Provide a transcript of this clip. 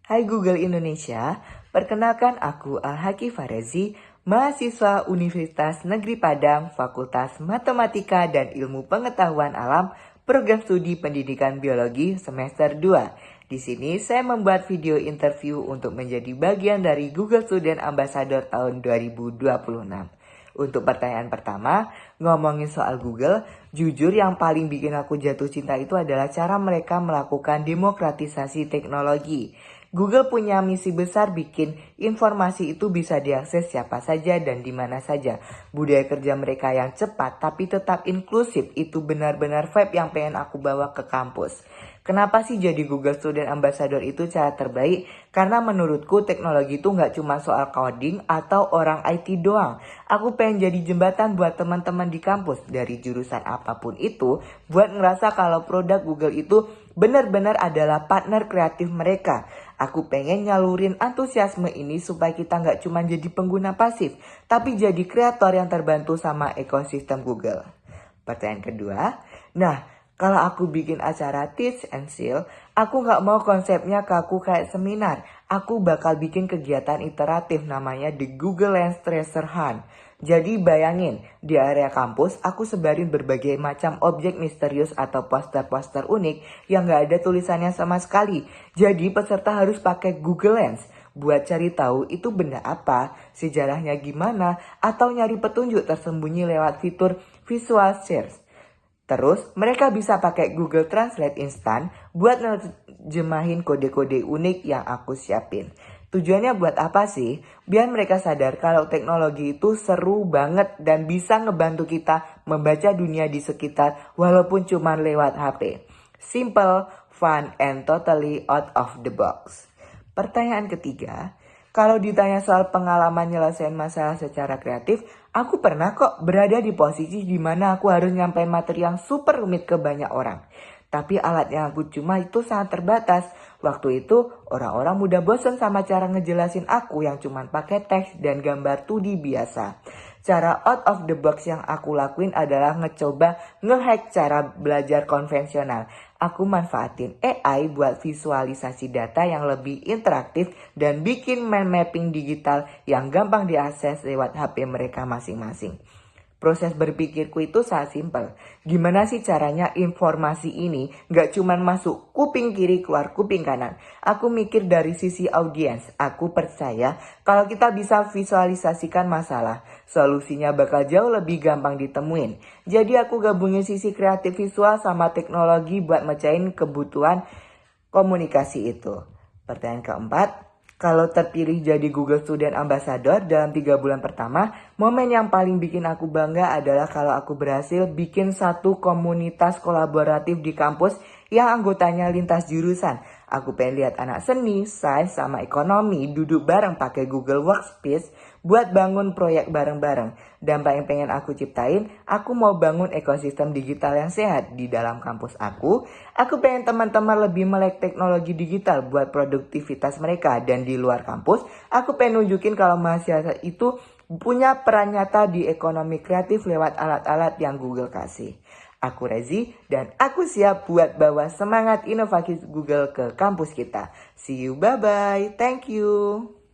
Hai Google Indonesia, perkenalkan aku Al-Haki Farezi, mahasiswa Universitas Negeri Padang, Fakultas Matematika dan Ilmu Pengetahuan Alam, Program Studi Pendidikan Biologi semester 2. Di sini saya membuat video interview untuk menjadi bagian dari Google Student Ambassador tahun 2026. Untuk pertanyaan pertama, ngomongin soal Google, jujur yang paling bikin aku jatuh cinta itu adalah cara mereka melakukan demokratisasi teknologi. Google punya misi besar bikin informasi itu bisa diakses siapa saja dan di mana saja. Budaya kerja mereka yang cepat tapi tetap inklusif itu benar-benar vibe yang pengen aku bawa ke kampus. Kenapa sih jadi Google Student Ambassador itu cara terbaik? Karena menurutku teknologi itu nggak cuma soal coding atau orang IT doang. Aku pengen jadi jembatan buat teman-teman di kampus dari jurusan apapun itu buat ngerasa kalau produk Google itu benar-benar adalah partner kreatif mereka. Aku pengen nyalurin antusiasme ini supaya kita nggak cuma jadi pengguna pasif, tapi jadi kreator yang terbantu sama ekosistem Google. Pertanyaan kedua, kalau aku bikin acara Teach and Seal, aku nggak mau konsepnya kaku kayak seminar. Aku bakal bikin kegiatan iteratif namanya The Google Lens Treasure Hunt. Jadi bayangin, di area kampus aku sebarin berbagai macam objek misterius atau poster-poster unik yang nggak ada tulisannya sama sekali. Jadi peserta harus pakai Google Lens buat cari tahu itu benda apa, sejarahnya gimana, atau nyari petunjuk tersembunyi lewat fitur visual search. Terus mereka bisa pakai Google Translate instan buat nerjemahin kode-kode unik yang aku siapin. Tujuannya buat apa sih? Biar mereka sadar kalau teknologi itu seru banget dan bisa ngebantu kita membaca dunia di sekitar walaupun cuma lewat HP. Simple, fun, and totally out of the box. Pertanyaan ketiga, kalau ditanya soal pengalaman nyelesain masalah secara kreatif, aku pernah kok berada di posisi di mana aku harus nyampein materi yang super rumit ke banyak orang. Tapi alat yang aku cuma itu sangat terbatas. Waktu itu orang-orang mudah bosan sama cara ngejelasin aku yang cuma pakai teks dan gambar 2D biasa. Cara out of the box yang aku lakuin adalah ngecoba ngehack cara belajar konvensional. Aku manfaatin AI buat visualisasi data yang lebih interaktif dan bikin mind mapping digital yang gampang diakses lewat HP mereka masing-masing. Proses berpikirku itu sangat simpel. Gimana sih caranya informasi ini gak cuman masuk kuping kiri keluar kuping kanan. Aku mikir dari sisi audiens. Aku percaya kalau kita bisa visualisasikan masalah, solusinya bakal jauh lebih gampang ditemuin. Jadi aku gabungin sisi kreatif visual sama teknologi buat mecahin kebutuhan komunikasi itu. Pertanyaan keempat, kalau terpilih jadi Google Student Ambassador dalam 3 bulan pertama, momen yang paling bikin aku bangga adalah kalau aku berhasil bikin satu komunitas kolaboratif di kampus yang anggotanya lintas jurusan. Aku pengen lihat anak seni, sains, sama ekonomi duduk bareng pakai Google Workspace buat bangun proyek bareng-bareng. Dampak yang pengen aku ciptain, aku mau bangun ekosistem digital yang sehat di dalam kampus aku. Aku pengen teman-teman lebih melek teknologi digital buat produktivitas mereka. Dan di luar kampus, aku pengen nunjukin kalau mahasiswa itu punya peran nyata di ekonomi kreatif lewat alat-alat yang Google kasih. Aku Rezi dan aku siap buat bawa semangat inovasi Google ke kampus kita. See you, bye-bye. Thank you.